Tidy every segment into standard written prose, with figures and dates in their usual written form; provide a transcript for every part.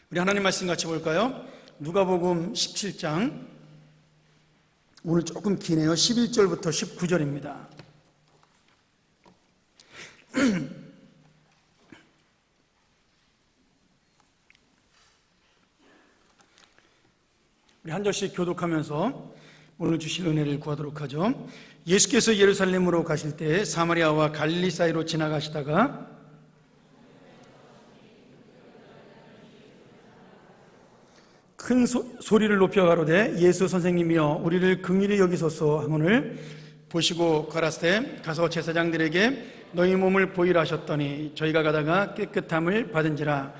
우리 하나님 말씀 같이 볼까요? 누가복음 17장, 오늘 조금 기네요. 11절부터 19절입니다. 우리 한 절씩 교독하면서 오늘 주실 은혜를 구하도록 하죠. 예수께서 예루살렘으로 가실 때 사마리아와 갈릴리 사이로 지나가시다가 큰 소리를 높여 가로되 예수 선생님이여 우리를 긍휼히 여기소서 하거늘 보시고 가라사대 가서 제사장들에게 너희 몸을 보이라 하셨더니 저희가 가다가 깨끗함을 받은지라.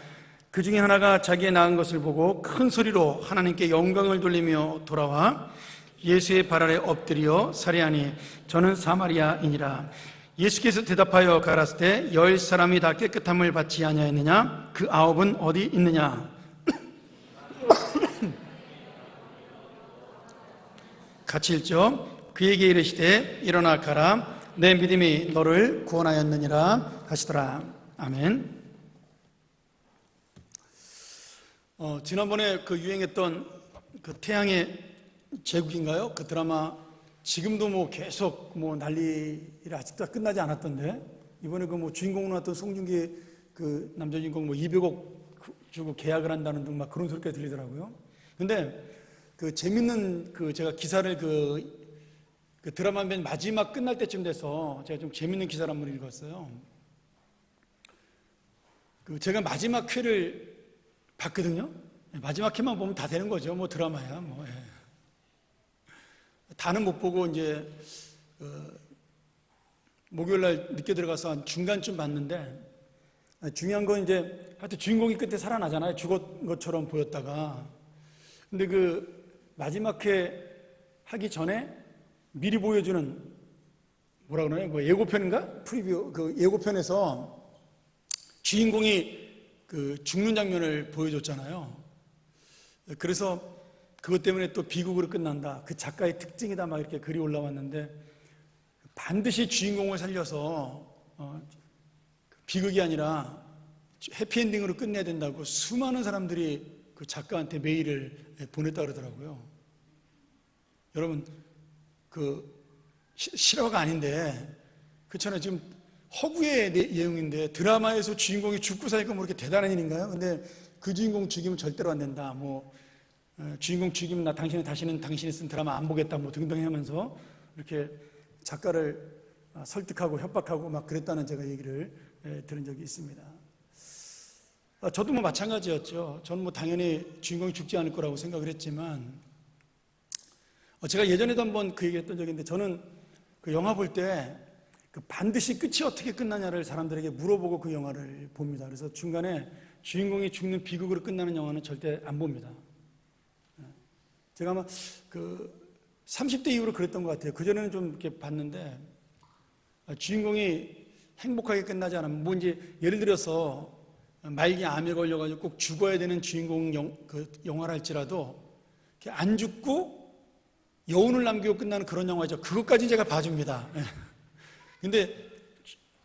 그 중에 하나가 자기의 나은 것을 보고 큰 소리로 하나님께 영광을 돌리며 돌아와 예수의 발 아래 엎드려 살해하니 저는 사마리아인이라. 예수께서 대답하여 가라사대 10사람이 다 깨끗함을 받지 아니하였느냐? 그 9은 어디 있느냐? 같이 읽죠. 그에게 이르시되 일어나 가라 내 믿음이 너를 구원하였느니라 하시더라. 아멘. 지난번에 그 유행했던 그 태양의 제국인가요? 그 드라마 지금도 뭐 계속 뭐 난리라 아직도 끝나지 않았던데, 이번에 그 뭐 주인공으로 나왔던 송중기 그 남자 주인공 뭐 200억 주고 계약을 한다는 등 막 그런 소리가 들리더라고요. 근데 그 재밌는 그 제가 기사를 그 드라마 맨 마지막 끝날 때쯤 돼서 제가 좀 재밌는 기사를 한번 읽었어요. 그 제가 마지막 회를 봤거든요. 마지막 회만 보면 다 되는 거죠. 뭐 드라마야 뭐. 예. 다는 못 보고 이제 목요일 날 늦게 들어가서 한 중간쯤 봤는데, 중요한 건 이제 하여튼 주인공이 끝에 살아나잖아요. 죽은 것처럼 보였다가. 근데 그 마지막 회 하기 전에 미리 보여주는 뭐라 그러나요? 그 예고편인가? 프리뷰 그 예고편에서 주인공이 그 죽는 장면을 보여줬잖아요. 그래서 그것 때문에 또 비극으로 끝난다. 그 작가의 특징이다. 막 이렇게 글이 올라왔는데, 반드시 주인공을 살려서 비극이 아니라 해피엔딩으로 끝내야 된다고 수많은 사람들이 그 작가한테 메일을 보냈다 그러더라고요. 여러분, 그 실화가 아닌데, 그렇잖아요. 지금 허구의 내용인데 드라마에서 주인공이 죽고 살고 뭐 이렇게 대단한 일인가요? 근데 그 주인공 죽이면 절대로 안 된다. 뭐 주인공 죽이면 나 다시는 당신이 쓴 드라마 안 보겠다. 뭐 등등 하면서 이렇게 작가를 설득하고 협박하고 막 그랬다는 제가 얘기를 들은 적이 있습니다. 저도 뭐 마찬가지였죠. 저는 뭐 당연히 주인공이 죽지 않을 거라고 생각을 했지만, 제가 예전에도 한번 그 얘기했던 적이 있는데, 저는 그 영화 볼 때 그 반드시 끝이 어떻게 끝나냐를 사람들에게 물어보고 그 영화를 봅니다. 그래서 중간에 주인공이 죽는 비극으로 끝나는 영화는 절대 안 봅니다. 제가 아마 그 30대 이후로 그랬던 것 같아요. 그전에는 좀 이렇게 봤는데, 주인공이 행복하게 끝나지 않으면, 뭐 이제 예를 들어서 말기 암에 걸려가지고 꼭 죽어야 되는 주인공 영화를 할지라도 안 죽고 여운을 남기고 끝나는 그런 영화죠. 그것까지 제가 봐줍니다. 근데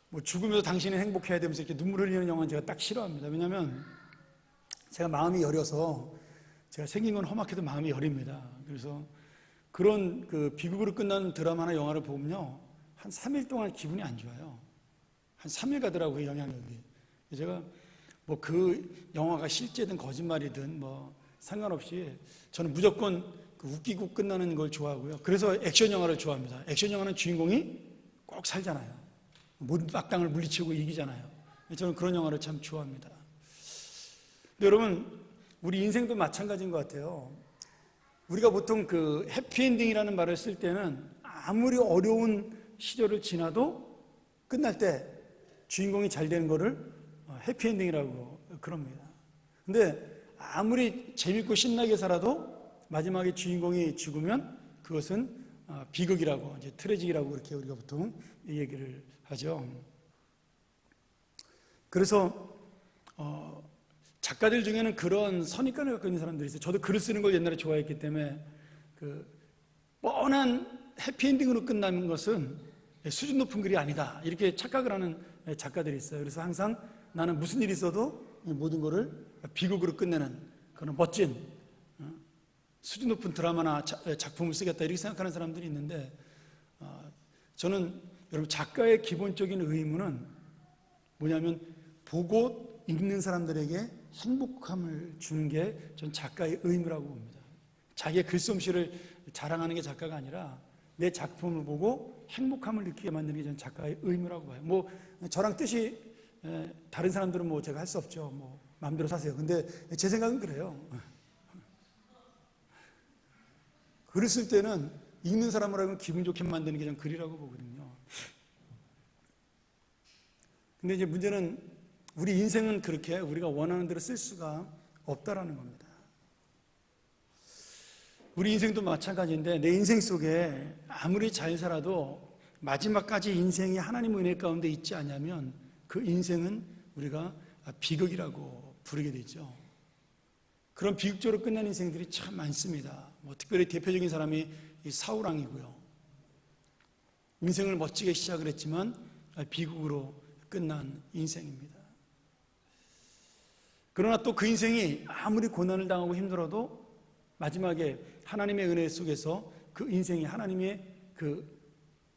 뭐 죽으면서 당신은 행복해야 되면서 이렇게 눈물 흘리는 영화는 제가 딱 싫어합니다. 왜냐하면 제가 마음이 여려서, 제가 생긴 건 험악해도 마음이 여립니다. 그래서 그런 그 비극으로 끝나는 드라마나 영화를 보면요, 한 3일 동안 기분이 안 좋아요. 한 3일 가더라고요, 영향력이. 제가 뭐 그 영화가 실제든 거짓말이든 뭐 상관없이 저는 무조건 그 웃기고 끝나는 걸 좋아하고요. 그래서 액션 영화를 좋아합니다. 액션 영화는 주인공이 꼭 살잖아요. 모든 악당을 물리치고 이기잖아요. 저는 그런 영화를 참 좋아합니다. 근데 여러분, 우리 인생도 마찬가지인 것 같아요. 우리가 보통 그 해피엔딩이라는 말을 쓸 때는 아무리 어려운 시절을 지나도 끝날 때 주인공이 잘 되는 거를 해피엔딩이라고 그럽니다. 근데 아무리 재밌고 신나게 살아도 마지막에 주인공이 죽으면 그것은 비극이라고, 이제 트래직이라고 그렇게 우리가 보통 얘기를 하죠. 그래서 작가들 중에는 그런 선입관을 갖고 있는 사람들이 있어요. 저도 글을 쓰는 걸 옛날에 좋아했기 때문에 그 뻔한 해피엔딩으로 끝나는 것은 수준 높은 글이 아니다, 이렇게 착각을 하는 작가들이 있어요. 그래서 항상 나는 무슨 일이 있어도 모든 거를 비극으로 끝내는 그런 멋진 수준 높은 드라마나 작품을 쓰겠다 이렇게 생각하는 사람들이 있는데, 저는 여러분 작가의 기본적인 의무는 뭐냐면 보고 읽는 사람들에게 행복함을 주는 게 전 작가의 의무라고 봅니다. 자기의 글솜씨를 자랑하는 게 작가가 아니라 내 작품을 보고 행복함을 느끼게 만드는 게 전 작가의 의무라고 봐요. 뭐 저랑 뜻이 다른 사람들은 뭐 제가 할 수 없죠. 뭐 마음대로 사세요. 근데 제 생각은 그래요. 글을 쓸 때는 읽는 사람을 하면 기분 좋게 만드는 게 전 글이라고 보거든요. 근데 이제 문제는 우리 인생은 그렇게 우리가 원하는 대로 쓸 수가 없다라는 겁니다. 우리 인생도 마찬가지인데, 내 인생 속에 아무리 잘 살아도 마지막까지 인생이 하나님의 은혜 가운데 있지 않으면 그 인생은 우리가 비극이라고 부르게 되죠. 그런 비극적으로 끝난 인생들이 참 많습니다. 뭐 특별히 대표적인 사람이 이 사울왕이고요. 인생을 멋지게 시작을 했지만 비극으로 끝난 인생입니다. 그러나 또 그 인생이 아무리 고난을 당하고 힘들어도 마지막에 하나님의 은혜 속에서 그 인생이 하나님의 그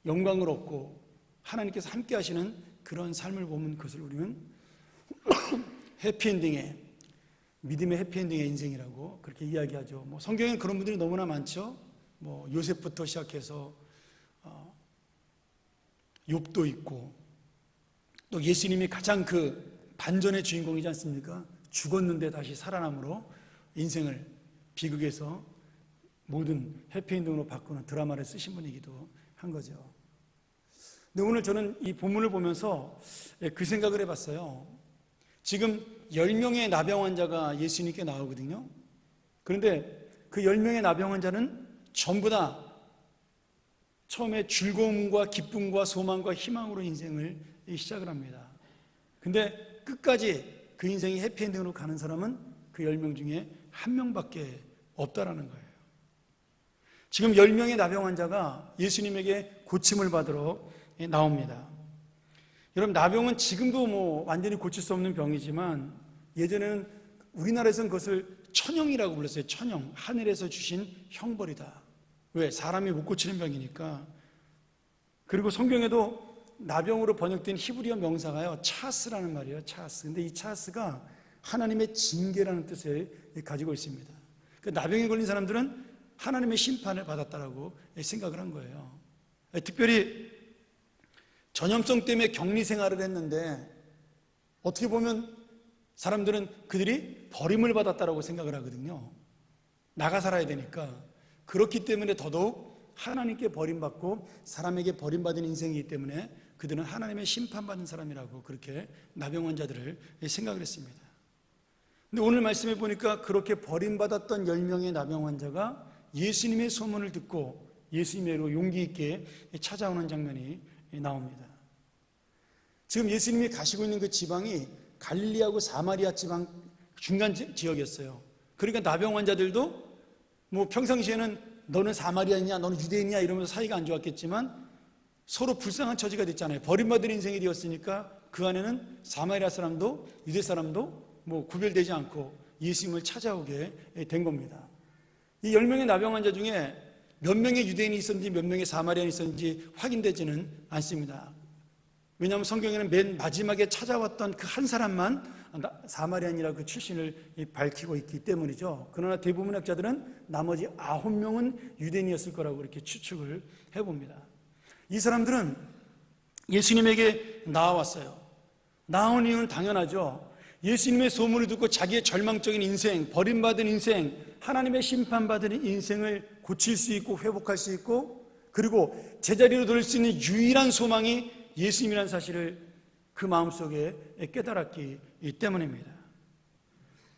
영광을 얻고 하나님께서 함께 하시는 그런 삶을 보면 그것을 우리는 해피엔딩의, 믿음의 해피엔딩의 인생이라고 그렇게 이야기하죠. 뭐 성경에는 그런 분들이 너무나 많죠. 뭐 요셉부터 시작해서 욥도 있고, 또 예수님이 가장 그 반전의 주인공이지 않습니까? 죽었는데 다시 살아남으로 인생을 비극에서 모든 해피엔딩으로 바꾸는 드라마를 쓰신 분이기도 한 거죠. 근데 오늘 저는 이 본문을 보면서 그 생각을 해봤어요. 지금 10명의 나병 환자가 예수님께 나오거든요. 그런데 그 10명의 나병 환자는 전부 다 처음에 즐거움과 기쁨과 소망과 희망으로 인생을 시작을 합니다. 근데 끝까지 그 인생이 해피엔딩으로 가는 사람은 그 10명 중에 한 명밖에 없다라는 거예요. 지금 10명의 나병 환자가 예수님에게 고침을 받으러 나옵니다. 여러분, 나병은 지금도 뭐 완전히 고칠 수 없는 병이지만 예전에는 우리나라에서는 그것을 천형이라고 불렀어요. 천형, 하늘에서 주신 형벌이다. 왜? 사람이 못 고치는 병이니까. 그리고 성경에도 나병으로 번역된 히브리어 명사가요, 차스라는 말이에요. 차스. 근데 이 차스가 하나님의 징계라는 뜻을 가지고 있습니다. 그 나병에 걸린 사람들은 하나님의 심판을 받았다라고 생각을 한 거예요. 특별히 전염성 때문에 격리 생활을 했는데 어떻게 보면 사람들은 그들이 버림을 받았다라고 생각을 하거든요. 나가 살아야 되니까. 그렇기 때문에 더더욱 하나님께 버림받고 사람에게 버림받은 인생이기 때문에 그들은 하나님의 심판받는 사람이라고 그렇게 나병 환자들을 생각을 했습니다. 근데 오늘 말씀해 보니까 그렇게 버림받았던 10명의 나병 환자가 예수님의 소문을 듣고 예수님으로 용기 있게 찾아오는 장면이 나옵니다. 지금 예수님이 가시고 있는 그 지방이 갈릴리하고 사마리아 지방 중간 지역이었어요. 그러니까 나병 환자들도 뭐 평상시에는 너는 사마리아인이야, 너는 유대인이야 이러면서 사이가 안 좋았겠지만 서로 불쌍한 처지가 됐잖아요. 버림받은 인생이 되었으니까 그 안에는 사마리아 사람도 유대 사람도 뭐 구별되지 않고 예수님을 찾아오게 된 겁니다. 이 10명의 나병 환자 중에 몇 명의 유대인이 있었는지 몇 명의 사마리아인이 있었는지 확인되지는 않습니다. 왜냐하면 성경에는 맨 마지막에 찾아왔던 그 한 사람만 사마리아인이라고 그 출신을 밝히고 있기 때문이죠. 그러나 대부분의 학자들은 나머지 9명은 유대인이었을 거라고 이렇게 추측을 해봅니다. 이 사람들은 예수님에게 나와왔어요. 나온 이유는 당연하죠. 예수님의 소문을 듣고 자기의 절망적인 인생, 버림받은 인생, 하나님의 심판받은 인생을 고칠 수 있고 회복할 수 있고, 그리고 제자리로 돌릴 수 있는 유일한 소망이 예수님이라는 사실을 그 마음속에 깨달았기 때문입니다.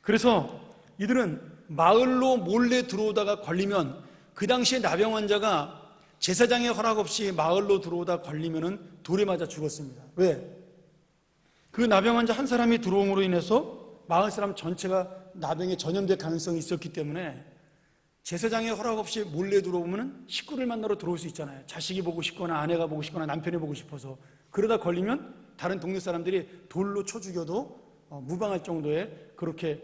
그래서 이들은 마을로 몰래 들어오다가 걸리면, 그 당시에 나병 환자가 제사장의 허락 없이 마을로 들어오다 걸리면 돌에 맞아 죽었습니다. 왜? 그 나병 환자 한 사람이 들어옴으로 인해서 마을 사람 전체가 나병에 전염될 가능성이 있었기 때문에 제사장의 허락 없이 몰래 들어오면 식구를 만나러 들어올 수 있잖아요. 자식이 보고 싶거나 아내가 보고 싶거나 남편이 보고 싶어서. 그러다 걸리면 다른 동네 사람들이 돌로 쳐 죽여도 무방할 정도의 그렇게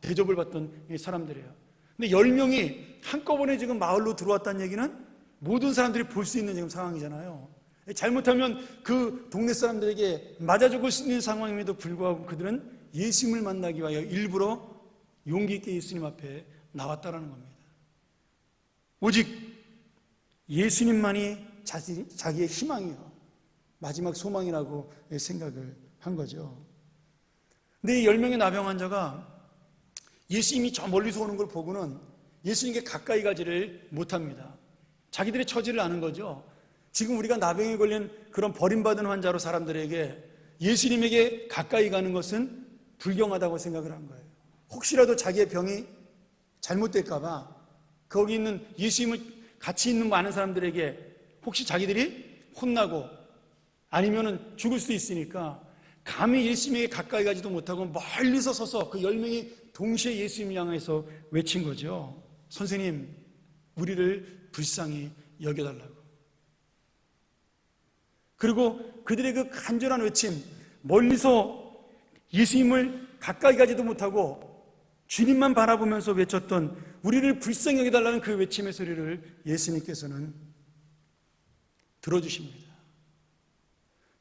대접을 받던 사람들이에요. 근데 10명이 한꺼번에 지금 마을로 들어왔다는 얘기는 모든 사람들이 볼 수 있는 지금 상황이잖아요. 잘못하면 그 동네 사람들에게 맞아 죽을 수 있는 상황임에도 불구하고 그들은 예수님을 만나기 위하여 일부러 용기 있게 예수님 앞에 나왔다라는 겁니다. 오직 예수님만이 자기의 희망이요, 마지막 소망이라고 생각을 한 거죠. 근데 이 10명의 나병 환자가 예수님이 저 멀리서 오는 걸 보고는 예수님께 가까이 가지를 못합니다. 자기들의 처지를 아는 거죠. 지금 우리가 나병에 걸린 그런 버림받은 환자로 사람들에게 예수님에게 가까이 가는 것은 불경하다고 생각을 한 거예요. 혹시라도 자기의 병이 잘못될까 봐 거기 있는 예수님을 같이 있는 많은 사람들에게 혹시 자기들이 혼나고 아니면은 죽을 수도 있으니까 감히 예수님에게 가까이 가지도 못하고 멀리서 서서 그 10명이 동시에 예수님을 향해서 외친 거죠. 선생님, 우리를 불쌍히 여겨달라고. 그리고 그들의 그 간절한 외침, 멀리서 예수님을 가까이 가지도 못하고 주님만 바라보면서 외쳤던 우리를 불쌍히 여겨달라는 그 외침의 소리를 예수님께서는 들어주십니다.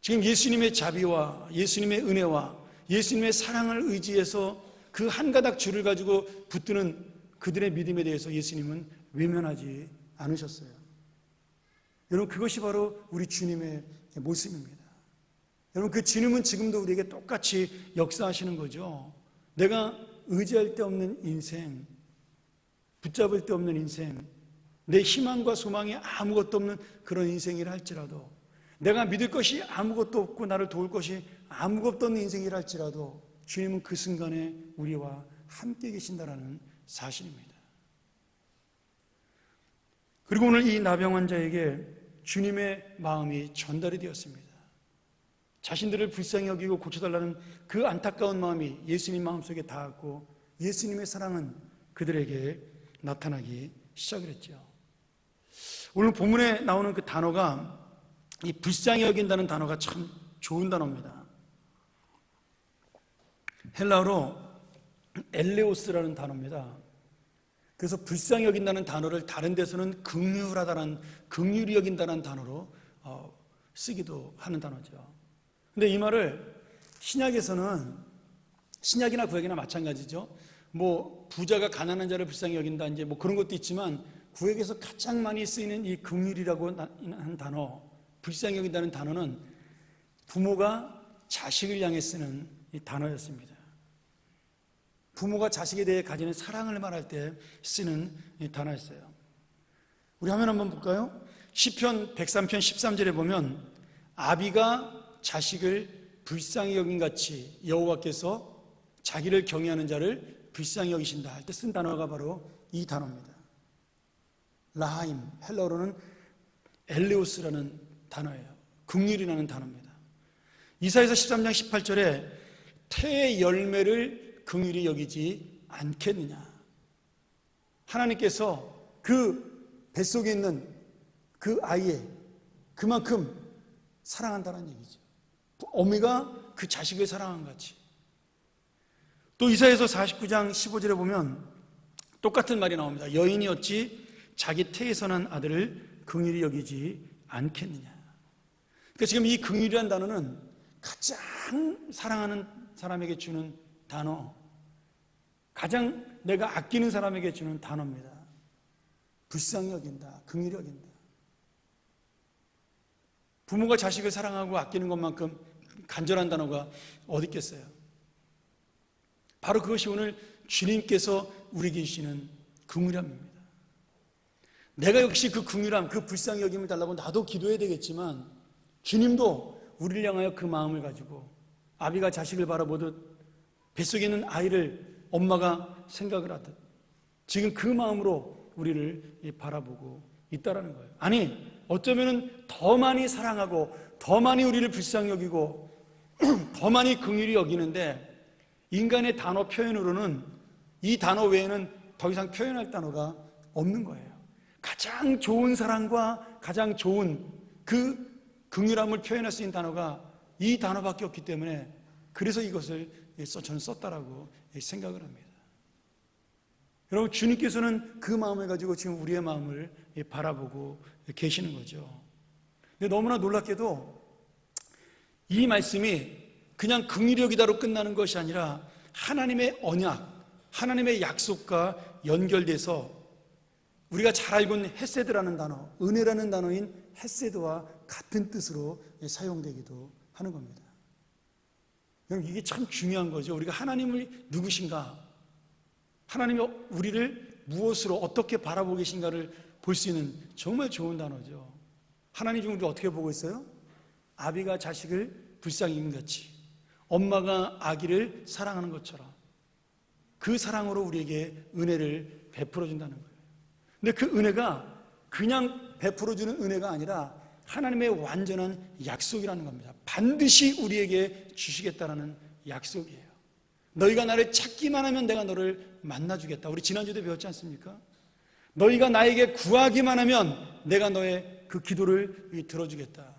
지금 예수님의 자비와 예수님의 은혜와 예수님의 사랑을 의지해서 그 한 가닥 줄을 가지고 붙드는 그들의 믿음에 대해서 예수님은 외면하지 않으셨어요. 여러분, 그것이 바로 우리 주님의 모습입니다. 여러분, 그 주님은 지금도 우리에게 똑같이 역사하시는 거죠. 내가 의지할 데 없는 인생, 붙잡을 데 없는 인생, 내 희망과 소망이 아무것도 없는 그런 인생이라 할지라도, 내가 믿을 것이 아무것도 없고 나를 도울 것이 아무것도 없는 인생이라 할지라도 주님은 그 순간에 우리와 함께 계신다라는 사실입니다. 그리고 오늘 이 나병 환자에게 주님의 마음이 전달이 되었습니다. 자신들을 불쌍히 여기고 고쳐달라는 그 안타까운 마음이 예수님 마음속에 닿았고 예수님의 사랑은 그들에게 나타나기 시작을 했죠. 오늘 본문에 나오는 그 단어가, 이 불쌍히 여긴다는 단어가 참 좋은 단어입니다. 헬라어로 엘레오스라는 단어입니다. 그래서 불쌍히 여긴다는 단어를 다른 데서는 긍휼하다는, 긍휼히 여긴다는 단어로 쓰기도 하는 단어죠. 근데 이 말을 신약에서는, 신약이나 구약이나 마찬가지죠. 뭐 부자가 가난한 자를 불쌍히 여긴다, 이제 뭐 그런 것도 있지만 구약에서 가장 많이 쓰이는 이 긍휼이라고 하는 단어, 불쌍히 여긴다는 단어는 부모가 자식을 향해 쓰는 이 단어였습니다. 부모가 자식에 대해 가지는 사랑을 말할 때 쓰는 이 단어였어요. 우리 화면 한번 볼까요? 시편 103편 13절에 보면 아비가 자식을 불쌍히 여긴 같이 여호와께서 자기를 경외하는 자를 불쌍히 여기신다 할 때 쓴 단어가 바로 이 단어입니다. 라하임, 헬라어로는 엘레오스라는 단어예요. 긍휼이라는 단어입니다. 이사야서 13장 18절에 태의 열매를 긍휼히 여기지 않겠느냐. 하나님께서 그 뱃속에 있는 그 아이에 그만큼 사랑한다는 얘기죠. 어미가 그 자식을 사랑한 같이. 또 이사야서 49장 15절에 보면 똑같은 말이 나옵니다. 여인이 어찌 자기 태에서 난 아들을 긍휼히 여기지 않겠느냐. 그러니까 지금 이 긍휼이라는 단어는 가장 사랑하는 사람에게 주는 단어, 가장 내가 아끼는 사람에게 주는 단어입니다. 불쌍히 여긴다, 긍휼히 여긴다. 부모가 자식을 사랑하고 아끼는 것만큼 간절한 단어가 어디 있겠어요? 바로 그것이 오늘 주님께서 우리에게 주시는 긍휼함입니다. 내가 역시 그 긍휼함, 그 불쌍히 여김을 달라고 나도 기도해야 되겠지만 주님도 우리를 향하여 그 마음을 가지고 아비가 자식을 바라보듯 뱃속에 있는 아이를 엄마가 생각을 하듯 지금 그 마음으로 우리를 바라보고 있다라는 거예요. 아니, 어쩌면 더 많이 사랑하고 더 많이 우리를 불쌍히 여기고 더 많이 긍휼히 여기는데 인간의 단어 표현으로는 이 단어 외에는 더 이상 표현할 단어가 없는 거예요. 가장 좋은 사랑과 가장 좋은 그 긍휼함을 표현할 수 있는 단어가 이 단어밖에 없기 때문에 그래서 이것을 저는 썼다라고 생각을 합니다. 여러분, 주님께서는 그 마음을 가지고 지금 우리의 마음을 바라보고 계시는 거죠. 근데 너무나 놀랍게도 이 말씀이 그냥 긍휼력이다로 끝나는 것이 아니라 하나님의 언약, 하나님의 약속과 연결돼서 우리가 잘 알고 있는 헤세드라는 단어, 은혜라는 단어인 헤세드와 같은 뜻으로 사용되기도 하는 겁니다. 여러분, 이게 참 중요한 거죠. 우리가 하나님을 누구신가, 하나님이 우리를 무엇으로 어떻게 바라보고 계신가를 볼 수 있는 정말 좋은 단어죠. 하나님 지금 우리 어떻게 보고 있어요? 아비가 자식을 불쌍히 여김같이, 엄마가 아기를 사랑하는 것처럼 그 사랑으로 우리에게 은혜를 베풀어 준다는 거예요. 근데 그 은혜가 그냥 베풀어 주는 은혜가 아니라 하나님의 완전한 약속이라는 겁니다. 반드시 우리에게 주시겠다라는 약속이에요. 너희가 나를 찾기만 하면 내가 너를 만나주겠다. 우리 지난주에도 배웠지 않습니까? 너희가 나에게 구하기만 하면 내가 너의 그 기도를 들어주겠다.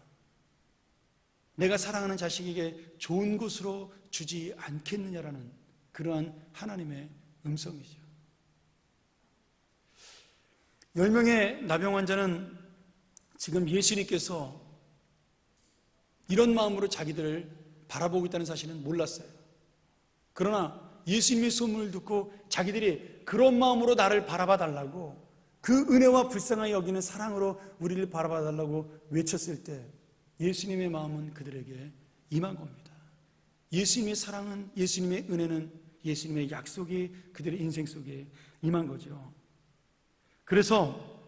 내가 사랑하는 자식에게 좋은 곳으로 주지 않겠느냐라는 그러한 하나님의 음성이죠. 10명의 나병 환자는 지금 예수님께서 이런 마음으로 자기들을 바라보고 있다는 사실은 몰랐어요. 그러나 예수님의 소문을 듣고 자기들이 그런 마음으로 나를 바라봐 달라고, 그 은혜와 불쌍하게 여기는 사랑으로 우리를 바라봐 달라고 외쳤을 때 예수님의 마음은 그들에게 임한 겁니다. 예수님의 사랑은, 예수님의 은혜는, 예수님의 약속이 그들의 인생 속에 임한 거죠. 그래서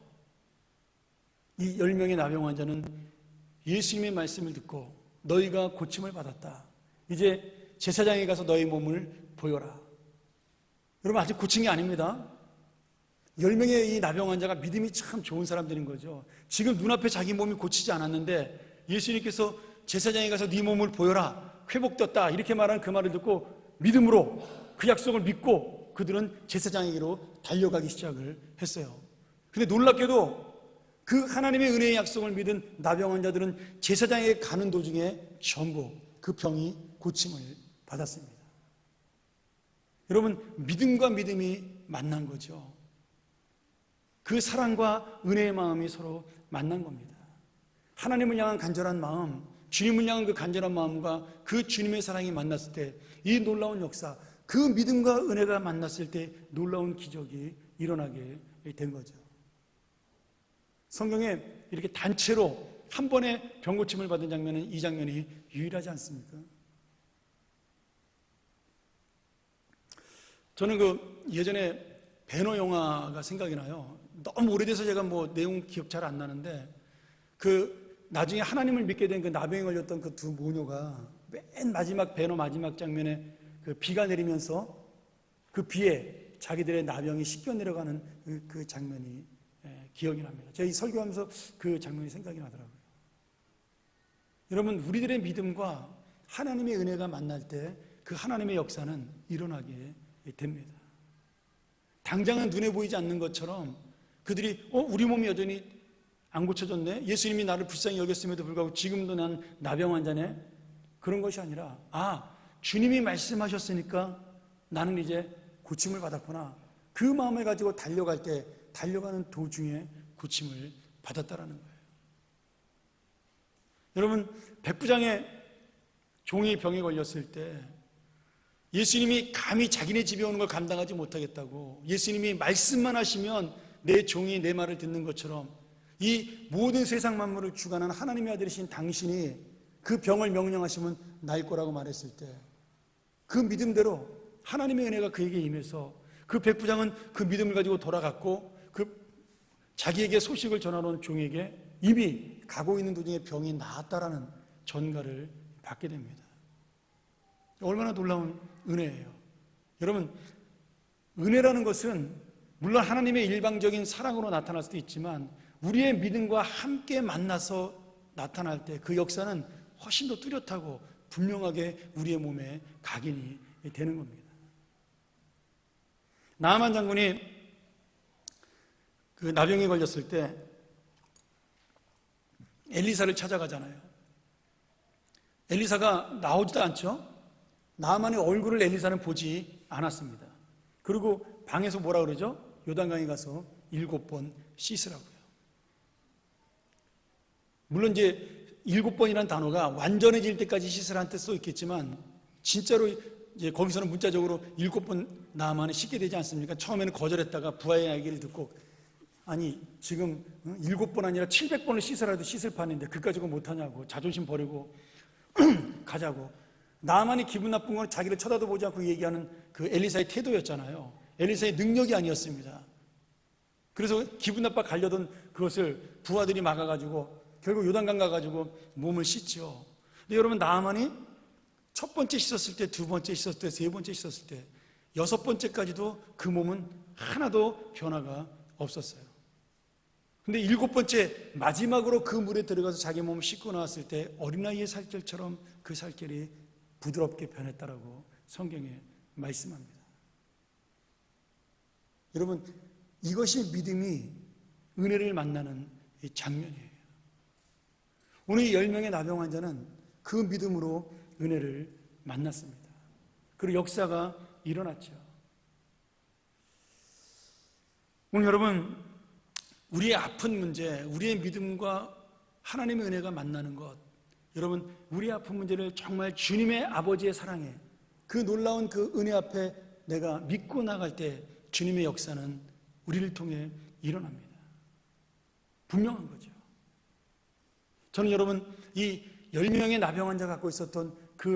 이 10명의 나병 환자는 예수님의 말씀을 듣고 너희가 고침을 받았다. 이제 제사장에 가서 너희 몸을 보여라. 여러분, 아직 고친 게 아닙니다. 10명의 이 나병 환자가 믿음이 참 좋은 사람들인 거죠. 지금 눈앞에 자기 몸이 고치지 않았는데 예수님께서 제사장에 가서 네 몸을 보여라, 회복됐다, 이렇게 말하는 그 말을 듣고 믿음으로 그 약속을 믿고 그들은 제사장에게로 달려가기 시작을 했어요. 근데 놀랍게도 그 하나님의 은혜의 약속을 믿은 나병 환자들은 제사장에게 가는 도중에 전부 그 병이 고침을 받았습니다. 여러분, 믿음과 믿음이 만난 거죠. 그 사랑과 은혜의 마음이 서로 만난 겁니다. 하나님을 향한 간절한 마음, 주님을 향한 그 간절한 마음과 그 주님의 사랑이 만났을 때 이 놀라운 역사, 그 믿음과 은혜가 만났을 때 놀라운 기적이 일어나게 된 거죠. 성경에 이렇게 단체로 한 번에 병고침을 받은 장면은 이 장면이 유일하지 않습니까? 저는 그 예전에 배너 영화가 생각이 나요. 너무 오래돼서 제가 뭐 내용 기억 잘 안 나는데, 그 나중에 하나님을 믿게 된 그 나병에 걸렸던 그 두 모녀가 맨 마지막 배너 마지막 장면에 그 비가 내리면서 그 비에 자기들의 나병이 씻겨 내려가는 그 장면이 기억이 납니다. 제가 이 설교하면서 그 장면이 생각이 나더라고요. 여러분, 우리들의 믿음과 하나님의 은혜가 만날 때 그 하나님의 역사는 일어나게 됩니다. 당장은 눈에 보이지 않는 것처럼 그들이 우리 몸이 여전히 안 고쳐졌네, 예수님이 나를 불쌍히 여겼음에도 불구하고 지금도 난 나병 환자네, 그런 것이 아니라 주님이 말씀하셨으니까 나는 이제 고침을 받았구나, 그 마음을 가지고 달려갈 때 달려가는 도중에 고침을 받았다라는 거예요. 여러분, 백부장의 종이 병에 걸렸을 때 예수님이 감히 자기네 집에 오는 걸 감당하지 못하겠다고, 예수님이 말씀만 하시면 내 종이 내 말을 듣는 것처럼 이 모든 세상 만물을 주관하는 하나님의 아들이신 당신이 그 병을 명령하시면 나을 거라고 말했을 때 그 믿음대로 하나님의 은혜가 그에게 임해서 그 백부장은 그 믿음을 가지고 돌아갔고, 그 자기에게 소식을 전하러 온 종에게 이미 가고 있는 도중에 병이 나았다라는 전가를 받게 됩니다. 얼마나 놀라운 은혜예요. 여러분, 은혜라는 것은 물론 하나님의 일방적인 사랑으로 나타날 수도 있지만 우리의 믿음과 함께 만나서 나타날 때 그 역사는 훨씬 더 뚜렷하고 분명하게 우리의 몸에 각인이 되는 겁니다. 나아만 장군이 그 나병에 걸렸을 때 엘리사를 찾아가잖아요. 엘리사가 나오지도 않죠. 나아만의 얼굴을 엘리사는 보지 않았습니다. 그리고 방에서 뭐라 그러죠? 요단강에 가서 7번 씻으라고요. 물론 이제 7번이라는 단어가 완전해질 때까지 씻으라는 뜻도 있겠지만 진짜로 이제 거기서는 문자적으로 7번 나만에 씻게 되지 않습니까? 처음에는 거절했다가 부하의 얘기를 듣고 아니 지금 7번 아니라 700번을 씻으라도 씻을 판인데 그까짓거 못하냐고 자존심 버리고 가자고. 나만이 기분 나쁜 건 자기를 쳐다도 보지 않고 얘기하는 그 엘리사의 태도였잖아요. 엘리사의 능력이 아니었습니다. 그래서 기분 나빠 가려던 그것을 부하들이 막아가지고 결국 요단강 가가지고 몸을 씻죠. 근데 여러분 나만이 첫 번째 씻었을 때, 두 번째 씻었을 때, 세 번째 씻었을 때, 6번째까지도 그 몸은 하나도 변화가 없었어요. 근데 7번째 마지막으로 그 물에 들어가서 자기 몸을 씻고 나왔을 때 어린아이의 살결처럼 그 살결이 부드럽게 변했다라고 성경에 말씀합니다. 여러분 이것이 믿음이 은혜를 만나는 이 장면이에요. 오늘 이 10명의 나병 환자는 그 믿음으로 은혜를 만났습니다. 그리고 역사가 일어났죠. 오늘 여러분 우리의 아픈 문제, 우리의 믿음과 하나님의 은혜가 만나는 것, 여러분 우리의 아픈 문제를 정말 주님의 아버지의 사랑에 그 놀라운 그 은혜 앞에 내가 믿고 나갈 때 주님의 역사는 우리를 통해 일어납니다. 분명한 거죠. 저는 여러분 이 10명의 나병 환자가 갖고 있었던 그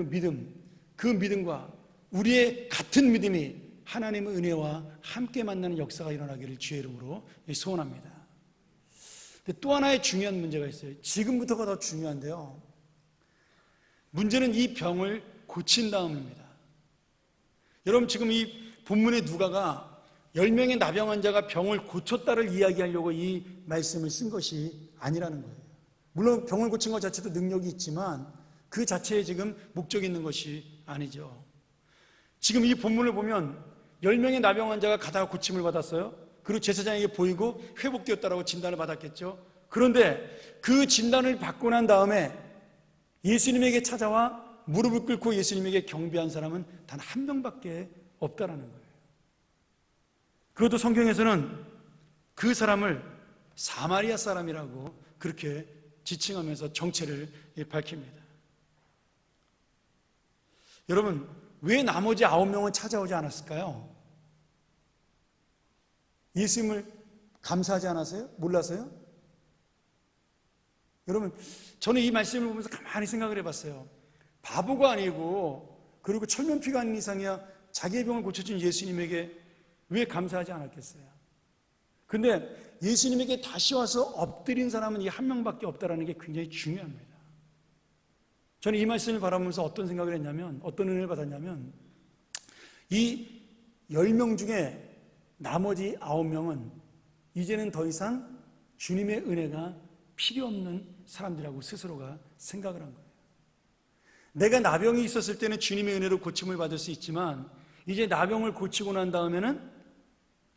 믿음과 우리의 같은 믿음이 하나님의 은혜와 함께 만나는 역사가 일어나기를 주의 이름으로 소원합니다. 근데 또 하나의 중요한 문제가 있어요. 지금부터가 더 중요한데요. 문제는 이 병을 고친 다음입니다. 여러분 지금 이 본문의 누가가 10명의 나병 환자가 병을 고쳤다를 이야기하려고 이 말씀을 쓴 것이 아니라는 거예요. 물론 병을 고친 것 자체도 능력이 있지만 그 자체에 지금 목적이 있는 것이 아니죠. 지금 이 본문을 보면 10명의 나병 환자가 가다가 고침을 받았어요. 그리고 제사장에게 보이고 회복되었다라고 진단을 받았겠죠. 그런데 그 진단을 받고 난 다음에 예수님에게 찾아와 무릎을 꿇고 예수님에게 경배한 사람은 단 한 명밖에 없다라는 거예요. 그것도 성경에서는 그 사람을 사마리아 사람이라고 그렇게 지칭하면서 정체를 밝힙니다. 여러분 왜 나머지 9명은 찾아오지 않았을까요? 예수님을 감사하지 않았어요? 몰라서요? 여러분 저는 이 말씀을 보면서 가만히 생각을 해봤어요. 바보가 아니고 그리고 철면피가 아닌 이상이야 자기의 병을 고쳐준 예수님에게 왜 감사하지 않았겠어요? 근데 예수님에게 다시 와서 엎드린 사람은 이 한 명밖에 없다는 게 굉장히 중요합니다. 저는 이 말씀을 바라보면서 어떤 생각을 했냐면, 어떤 은혜를 받았냐면, 이 10명 중에 나머지 9명은 이제는 더 이상 주님의 은혜가 필요 없는 사람들이라고 스스로가 생각을 한 거예요. 내가 나병이 있었을 때는 주님의 은혜로 고침을 받을 수 있지만 이제 나병을 고치고 난 다음에는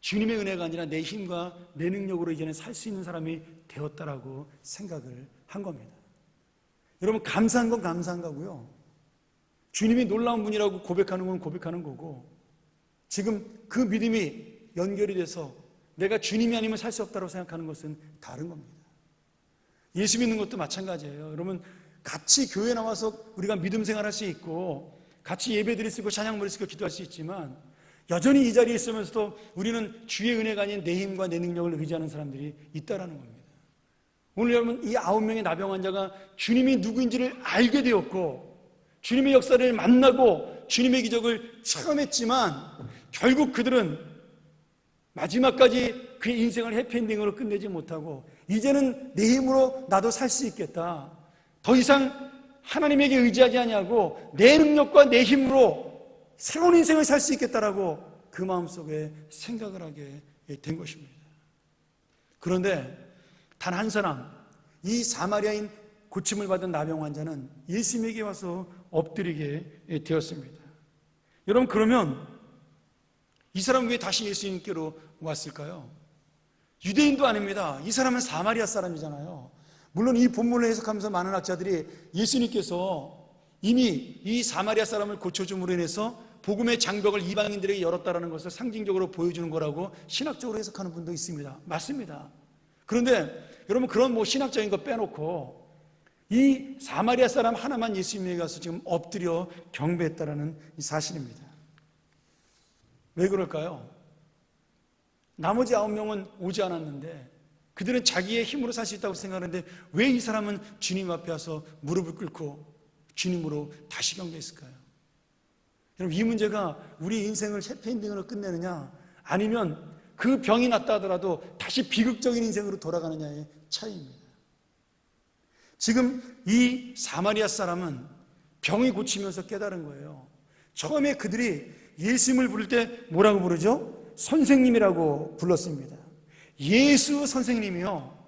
주님의 은혜가 아니라 내 힘과 내 능력으로 이제는 살 수 있는 사람이 되었다라고 생각을 한 겁니다. 여러분 감사한 건 감사한 거고요. 주님이 놀라운 분이라고 고백하는 건 고백하는 거고 지금 그 믿음이 연결이 돼서 내가 주님이 아니면 살 수 없다고 생각하는 것은 다른 겁니다. 예수 믿는 것도 마찬가지예요. 여러분 같이 교회 나와서 우리가 믿음 생활할 수 있고 같이 예배드릴 수 있고 찬양 부를 수 있고 기도할 수 있지만 여전히 이 자리에 있으면서도 우리는 주의 은혜가 아닌 내 힘과 내 능력을 의지하는 사람들이 있다라는 겁니다. 오늘 여러분 이 9명의 나병 환자가 주님이 누구인지를 알게 되었고 주님의 역사를 만나고 주님의 기적을 체험했지만 결국 그들은 마지막까지 그 인생을 해피엔딩으로 끝내지 못하고 이제는 내 힘으로 나도 살 수 있겠다. 더 이상 하나님에게 의지하지 아니하고 내 능력과 내 힘으로 새로운 인생을 살 수 있겠다라고 그 마음속에 생각을 하게 된 것입니다. 그런데 단 한 사람, 이 사마리아인 고침을 받은 나병 환자는 예수님에게 와서 엎드리게 되었습니다. 여러분 그러면 이 사람은 왜 다시 예수님께로 왔을까요? 유대인도 아닙니다. 이 사람은 사마리아 사람이잖아요. 물론 이 본문을 해석하면서 많은 학자들이 예수님께서 이미 이 사마리아 사람을 고쳐줌으로 인해서 복음의 장벽을 이방인들에게 열었다라는 것을 상징적으로 보여주는 거라고 신학적으로 해석하는 분도 있습니다. 맞습니다. 그런데 여러분, 그런 신학적인 거 빼놓고 이 사마리아 사람 하나만 예수님에게 가서 지금 엎드려 경배했다라는 이 사실입니다. 왜 그럴까요? 나머지 9명은 오지 않았는데 그들은 자기의 힘으로 살 수 있다고 생각하는데 왜 이 사람은 주님 앞에 와서 무릎을 꿇고 주님으로 다시 경배했을까요? 여러분, 이 문제가 우리 인생을 해피엔딩으로 끝내느냐, 아니면 그 병이 났다 하더라도 다시 비극적인 인생으로 돌아가느냐의 차이입니다. 지금 이 사마리아 사람은 병이 고치면서 깨달은 거예요. 처음에 그들이 예수님을 부를 때 뭐라고 부르죠? 선생님이라고 불렀습니다. 예수 선생님이요.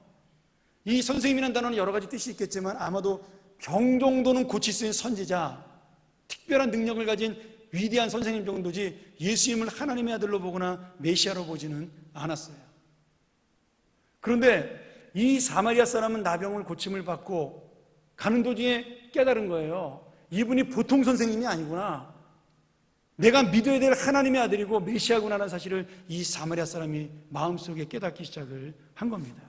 이 선생님이라는 단어는 여러 가지 뜻이 있겠지만 아마도 병 정도는 고칠 수 있는 선지자, 특별한 능력을 가진 위대한 선생님 정도지 예수님을 하나님의 아들로 보거나 메시아로 보지는 않았어요. 그런데 이 사마리아 사람은 나병을 고침을 받고 가는 도중에 깨달은 거예요. 이분이 보통 선생님이 아니구나. 내가 믿어야 될 하나님의 아들이고 메시아구나라는 사실을 이 사마리아 사람이 마음속에 깨닫기 시작을 한 겁니다.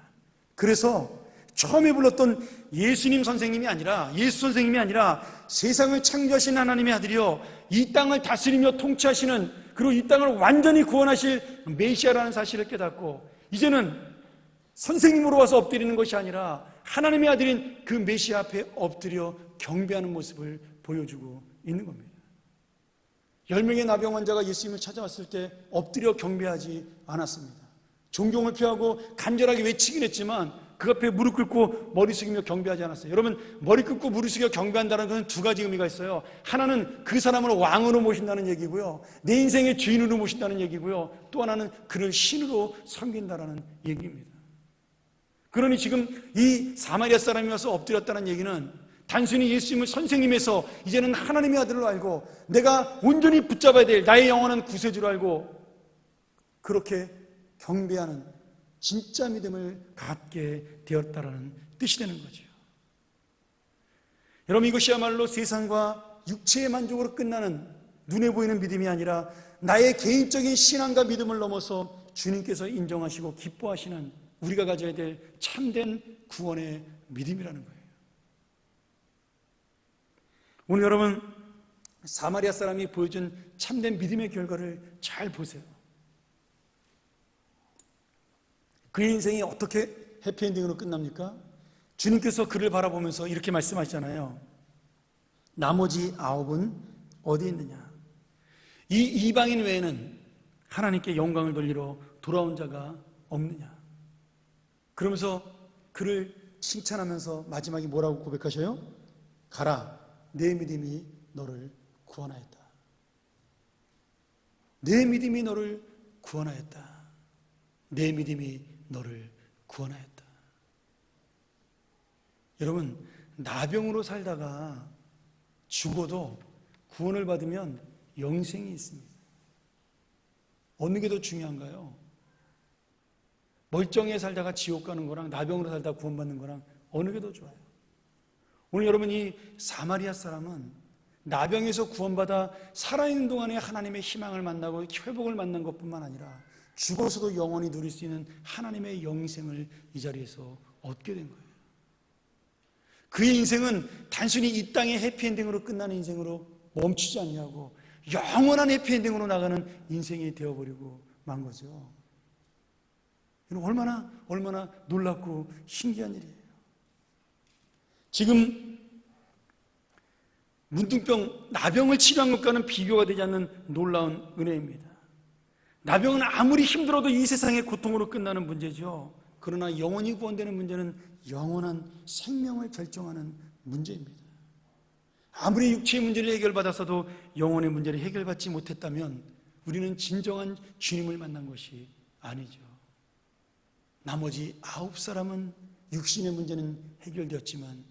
그래서 처음에 불렀던 예수님 선생님이 아니라, 예수 선생님이 아니라 세상을 창조하신 하나님의 아들이요, 이 땅을 다스리며 통치하시는, 그리고 이 땅을 완전히 구원하실 메시아라는 사실을 깨닫고 이제는 선생님으로 와서 엎드리는 것이 아니라 하나님의 아들인 그 메시아 앞에 엎드려 경배하는 모습을 보여주고 있는 겁니다. 10명의 나병 환자가 예수님을 찾아왔을 때 엎드려 경배하지 않았습니다. 존경을 표하고 간절하게 외치긴 했지만 그 앞에 무릎 꿇고 머리 숙이며 경배하지 않았어요. 여러분, 머리 꿇고 무릎 숙여 경배한다는 것은 두 가지 의미가 있어요. 하나는 그 사람을 왕으로 모신다는 얘기고요, 내 인생의 주인으로 모신다는 얘기고요, 또 하나는 그를 신으로 섬긴다는 얘기입니다. 그러니 지금 이 사마리아 사람이 와서 엎드렸다는 얘기는 단순히 예수님을 선생님에서 이제는 하나님의 아들로 알고 내가 온전히 붙잡아야 될 나의 영원한 구세주로 알고 그렇게 경배하는 진짜 믿음을 갖게 되었다라는 뜻이 되는 거죠. 여러분, 이것이야말로 세상과 육체의 만족으로 끝나는 눈에 보이는 믿음이 아니라 나의 개인적인 신앙과 믿음을 넘어서 주님께서 인정하시고 기뻐하시는 우리가 가져야 될 참된 구원의 믿음이라는 거예요. 오늘 여러분, 사마리아 사람이 보여준 참된 믿음의 결과를 잘 보세요. 그의 인생이 어떻게 해피엔딩으로 끝납니까? 주님께서 그를 바라보면서 이렇게 말씀하시잖아요. 나머지 9은 어디 있느냐? 이 이방인 외에는 하나님께 영광을 돌리러 돌아온 자가 없느냐? 그러면서 그를 칭찬하면서 마지막에 뭐라고 고백하셔요? 가라, 내 믿음이 너를 구원하였다. 내 믿음이 너를 구원하였다. 내 믿음이 너를 구원하였다. 여러분, 나병으로 살다가 죽어도 구원을 받으면 영생이 있습니다. 어느 게 더 중요한가요? 멀쩡히 살다가 지옥 가는 거랑 나병으로 살다가 구원받는 거랑 어느 게 더 좋아요? 오늘 여러분, 이 사마리아 사람은 나병에서 구원받아 살아있는 동안에 하나님의 희망을 만나고 회복을 만난 것뿐만 아니라 죽어서도 영원히 누릴 수 있는 하나님의 영생을 이 자리에서 얻게 된 거예요. 그의 인생은 단순히 이 땅의 해피엔딩으로 끝나는 인생으로 멈추지 아니하고 영원한 해피엔딩으로 나가는 인생이 되어버리고 만 거죠. 얼마나 놀랍고 신기한 일이에요. 지금 문둥병, 나병을 치료한 것과는 비교가 되지 않는 놀라운 은혜입니다. 나병은 아무리 힘들어도 이 세상의 고통으로 끝나는 문제죠. 그러나 영원히 구원되는 문제는 영원한 생명을 결정하는 문제입니다. 아무리 육체의 문제를 해결받았어도 영혼의 문제를 해결받지 못했다면 우리는 진정한 주님을 만난 것이 아니죠. 나머지 9사람은 육신의 문제는 해결되었지만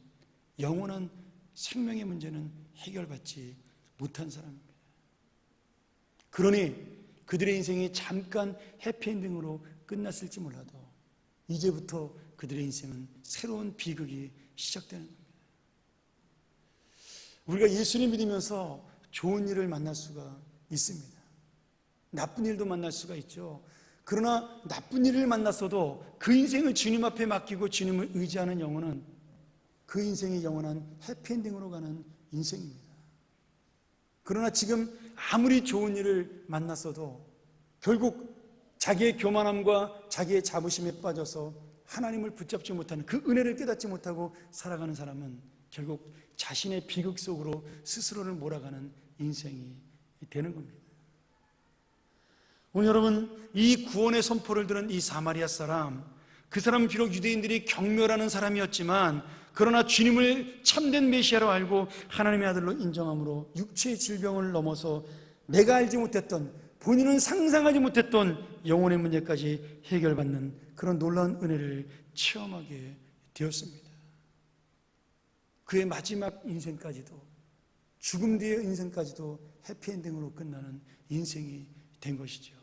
영원한 생명의 문제는 해결받지 못한 사람입니다. 그러니 그들의 인생이 잠깐 해피엔딩으로 끝났을지 몰라도 이제부터 그들의 인생은 새로운 비극이 시작되는 겁니다. 우리가 예수를 믿으면서 좋은 일을 만날 수가 있습니다. 나쁜 일도 만날 수가 있죠. 그러나 나쁜 일을 만났어도 그 인생을 주님 앞에 맡기고 주님을 의지하는 영혼은 그 인생이 영원한 해피엔딩으로 가는 인생입니다. 그러나 지금 아무리 좋은 일을 만났어도 결국 자기의 교만함과 자기의 자부심에 빠져서 하나님을 붙잡지 못하는, 그 은혜를 깨닫지 못하고 살아가는 사람은 결국 자신의 비극 속으로 스스로를 몰아가는 인생이 되는 겁니다. 오늘 여러분, 이 구원의 선포를 들은 이 사마리아 사람, 그 사람은 비록 유대인들이 경멸하는 사람이었지만 그러나 주님을 참된 메시아로 알고 하나님의 아들로 인정함으로 육체의 질병을 넘어서 내가 알지 못했던, 본인은 상상하지 못했던 영혼의 문제까지 해결받는 그런 놀라운 은혜를 체험하게 되었습니다. 그의 마지막 인생까지도, 죽음 뒤의 인생까지도 해피엔딩으로 끝나는 인생이 된 것이죠.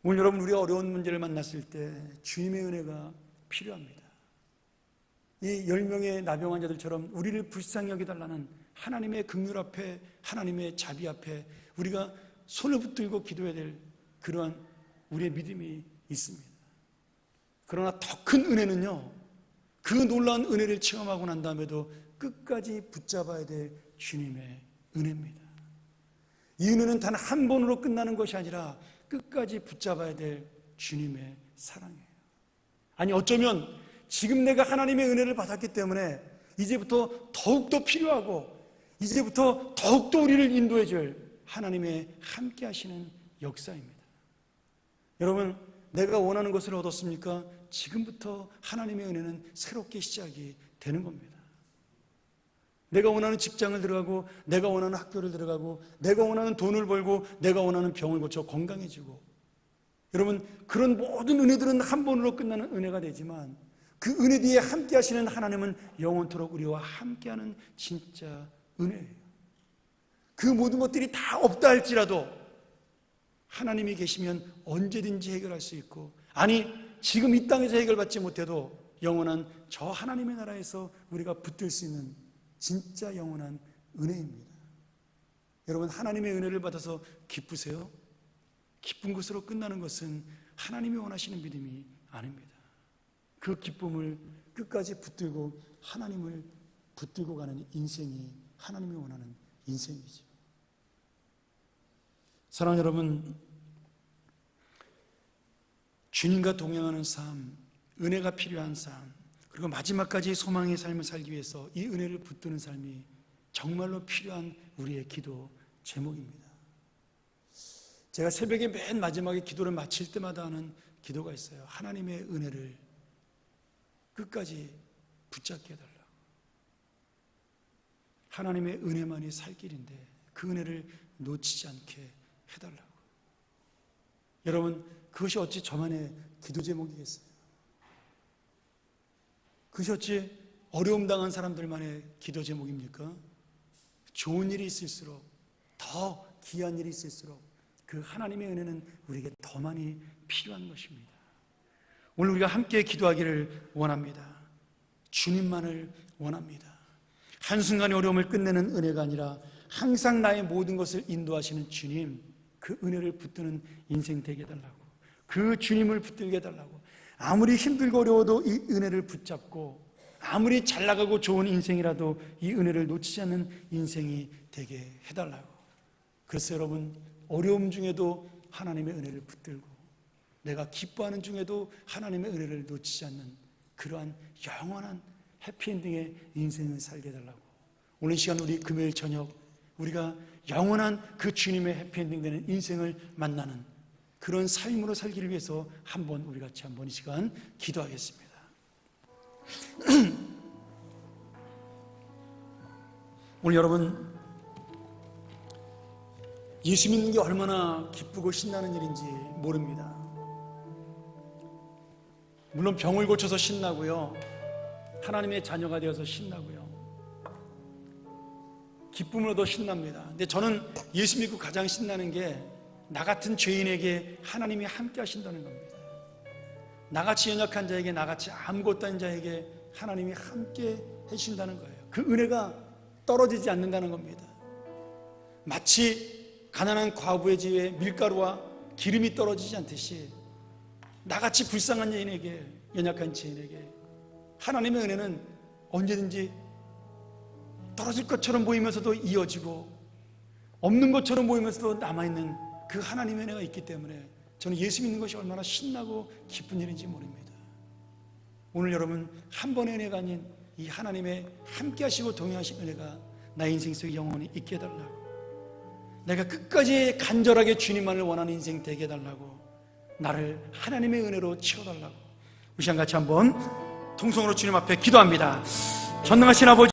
오늘 여러분, 우리가 어려운 문제를 만났을 때 주님의 은혜가 필요합니다. 이 10명의 나병 환자들처럼 우리를 불쌍히 여겨달라는 하나님의 긍휼 앞에, 하나님의 자비 앞에 우리가 손을 붙들고 기도해야 될 그러한 우리의 믿음이 있습니다. 그러나 더 큰 은혜는요, 그 놀라운 은혜를 체험하고 난 다음에도 끝까지 붙잡아야 될 주님의 은혜입니다. 이 은혜는 단 한 번으로 끝나는 것이 아니라 끝까지 붙잡아야 될 주님의 사랑이에요. 아니, 어쩌면 지금 내가 하나님의 은혜를 받았기 때문에 이제부터 더욱더 필요하고 이제부터 더욱더 우리를 인도해 줄 하나님의 함께 하시는 역사입니다. 여러분, 내가 원하는 것을 얻었습니까? 지금부터 하나님의 은혜는 새롭게 시작이 되는 겁니다. 내가 원하는 직장을 들어가고, 내가 원하는 학교를 들어가고, 내가 원하는 돈을 벌고, 내가 원하는 병을 고쳐 건강해지고, 여러분, 그런 모든 은혜들은 한 번으로 끝나는 은혜가 되지만 그 은혜 뒤에 함께 하시는 하나님은 영원토록 우리와 함께하는 진짜 은혜예요. 그 모든 것들이 다 없다 할지라도 하나님이 계시면 언제든지 해결할 수 있고, 아니 지금 이 땅에서 해결받지 못해도 영원한 저 하나님의 나라에서 우리가 붙들 수 있는 진짜 영원한 은혜입니다. 여러분, 하나님의 은혜를 받아서 기쁘세요? 기쁜 것으로 끝나는 것은 하나님이 원하시는 믿음이 아닙니다. 그 기쁨을 끝까지 붙들고 하나님을 붙들고 가는 인생이 하나님이 원하는 인생이죠. 사랑하는 여러분, 주님과 동행하는 삶, 은혜가 필요한 삶, 그리고 마지막까지 소망의 삶을 살기 위해서 이 은혜를 붙드는 삶이 정말로 필요한 우리의 기도 제목입니다. 제가 새벽에 맨 마지막에 기도를 마칠 때마다 하는 기도가 있어요. 하나님의 은혜를 끝까지 붙잡게 해달라고. 하나님의 은혜만이 살 길인데 그 은혜를 놓치지 않게 해달라고. 여러분, 그것이 어찌 저만의 기도 제목이겠어요? 그것이 어찌 어려움 당한 사람들만의 기도 제목입니까? 좋은 일이 있을수록, 더 귀한 일이 있을수록 그 하나님의 은혜는 우리에게 더 많이 필요한 것입니다. 오늘 우리가 함께 기도하기를 원합니다. 주님만을 원합니다. 한순간의 어려움을 끝내는 은혜가 아니라 항상 나의 모든 것을 인도하시는 주님, 그 은혜를 붙드는 인생 되게 해달라고, 그 주님을 붙들게 해달라고. 아무리 힘들고 어려워도 이 은혜를 붙잡고, 아무리 잘 나가고 좋은 인생이라도 이 은혜를 놓치지 않는 인생이 되게 해달라고. 그래서 여러분, 어려움 중에도 하나님의 은혜를 붙들고, 내가 기뻐하는 중에도 하나님의 은혜를 놓치지 않는 그러한 영원한 해피엔딩의 인생을 살게 해달라고. 오늘 시간 우리 금요일 저녁 우리가 영원한 그 주님의 해피엔딩 되는 인생을 만나는 그런 삶으로 살기를 위해서 한번 우리 같이 한번 이 시간 기도하겠습니다. 오늘 여러분, 예수 믿는 게 얼마나 기쁘고 신나는 일인지 모릅니다. 물론 병을 고쳐서 신나고요, 하나님의 자녀가 되어서 신나고요, 기쁨을 얻어 신납니다. 근데 저는 예수 믿고 가장 신나는 게 나 같은 죄인에게 하나님이 함께 하신다는 겁니다. 나같이 연약한 자에게, 나같이 아무것도 아닌 자에게 하나님이 함께 해주신다는 거예요. 그 은혜가 떨어지지 않는다는 겁니다. 마치 가난한 과부의 집에 밀가루와 기름이 떨어지지 않듯이 나같이 불쌍한 여인에게, 연약한 죄인에게 하나님의 은혜는 언제든지 떨어질 것처럼 보이면서도 이어지고 없는 것처럼 보이면서도 남아있는 그 하나님의 은혜가 있기 때문에 저는 예수 믿는 것이 얼마나 신나고 기쁜 일인지 모릅니다. 오늘 여러분, 한 번의 은혜가 아닌 이 하나님의 함께 하시고 동행하신 은혜가 나의 인생 속에 영원히 있게 해달라고, 내가 끝까지 간절하게 주님만을 원하는 인생 되게 해달라고, 나를 하나님의 은혜로 채워달라고, 우리 시간 같이 한번 통성으로 주님 앞에 기도합니다. 전능하신 아버지,